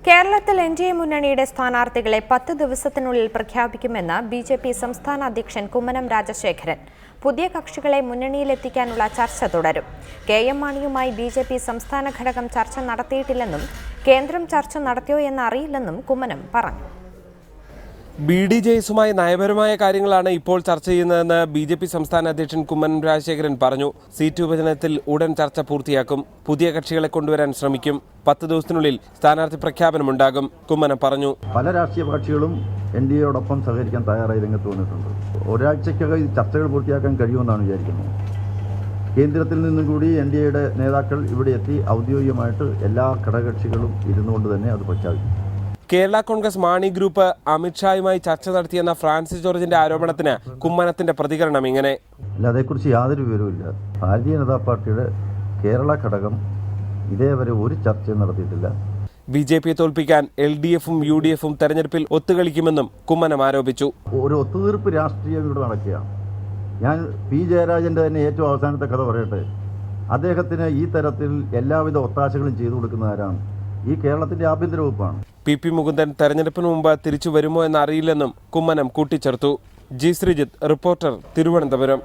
കേരളത്തിൽ എൻഡിഎ മുന്നണിയുടെ സ്ഥാനാർത്ഥികളെ 10 ദിവസത്തിനുള്ളിൽ പ്രഖ്യാപിക്കുമെന്ന് ബിജെപി സംസ്ഥാന അധ്യക്ഷൻ കുമ്മനം രാജശേഖരൻ. പുതിയ കക്ഷികളെ മുന്നണിയിലെത്തിക്കാനുള്ള ചർച്ച തുടരും. കെ.എം. മാണിയുമായി ബിജെപി സംസ്ഥാന ഘടകം ചർച്ച നടത്തിയിട്ടില്ലെന്നും കേന്ദ്രം ചർച്ച നടത്തിയോ എന്നറിയില്ലെന്നും കുമ്മനം പറഞ്ഞു. ബി.ഡി.ജെ.എസുമായി നയപരമായ കാര്യങ്ങളാണ് ഇപ്പോൾ ചർച്ച ചെയ്യുന്നതെന്ന് ബി.ജെ.പി സംസ്ഥാന അധ്യക്ഷൻ കുമ്മനം രാജശേഖരൻ പറഞ്ഞു. സീറ്റ് വിഭജനത്തിൽ ഉടൻ ചർച്ച പൂർത്തിയാക്കും. പുതിയ കക്ഷികളെ കൊണ്ടുവരാൻ ശ്രമിക്കും. 10 ദിവസത്തിനുള്ളിൽ സ്ഥാനാർത്ഥി പ്രഖ്യാപനമുണ്ടാകും. കുമ്മനം പറഞ്ഞു. പല രാഷ്ട്രീയ കക്ഷികളും എൻ.ഡി.എയോടൊപ്പം സഹകരിക്കാൻ തയ്യാറായി രംഗത്ത് വന്നിട്ടുണ്ട്. ഒരാഴ്ചയ്ക്കകം ചർച്ചകൾ പൂർത്തിയാക്കാൻ കഴിയുമെന്നാണ് വിചാരിക്കുന്നത്. കേന്ദ്രത്തിൽ നിന്നും കൂടി എൻ.ഡി.എയുടെ നേതാക്കൾ ഇവിടെ എത്തി ഔദ്യോഗികമായിട്ട് എല്ലാ ഘടകകക്ഷികളും ഇരുന്നുകൊണ്ട് തന്നെ അത് പ്രഖ്യാപിക്കും. കേരള കോൺഗ്രസ് മാണി ഗ്രൂപ്പ് അമിത്ഷായുമായി ചർച്ച നടത്തിയെന്ന ഫ്രാൻസിസ് ജോർജിന്റെ ആരോപണത്തിന് കുമ്മനത്തിന്റെ പ്രതികരണം ഇങ്ങനെ. അതേക്കുറിച്ച് യാതൊരു വിവരവുമില്ല. ഭാരതീയ ജനതാ പാർട്ടിയുടെ കേരള ഘടകം ഇതേവരെ ഒരു ചർച്ചയും നടത്തിയിട്ടില്ല. ബി.ജെ.പിയെ തോൽപ്പിക്കാൻ LDFും UDFും തെരഞ്ഞെടുപ്പിൽ ഒത്തുകളിക്കുമെന്നും കുമ്മനം ആരോപിച്ചു. ഒരു ഒത്തുതീർപ്പ് രാഷ്ട്രീയം ഇവിടെ നടക്കുകയാണ്. ഞാൻ പി ജയരാജന്റെ തന്നെ ഏറ്റവും അവസാനത്തെ കഥ പറയട്ടെ. അദ്ദേഹത്തിന് ഈ തരത്തിൽ എല്ലാവിധ ഒത്താശകളും ചെയ്തു കൊടുക്കുന്ന ആരാണ്? ഈ കേരളത്തിന്റെ ആഭ്യന്തര വകുപ്പാണ്. പി മുകുന്ദൻ തെരഞ്ഞെടുപ്പിന് മുമ്പ് തിരിച്ചു വരുമോ എന്നറിയില്ലെന്നും കുമ്മനം കൂട്ടിച്ചേർത്തു. G Sreejith, reporter, Thiruvananthapuram.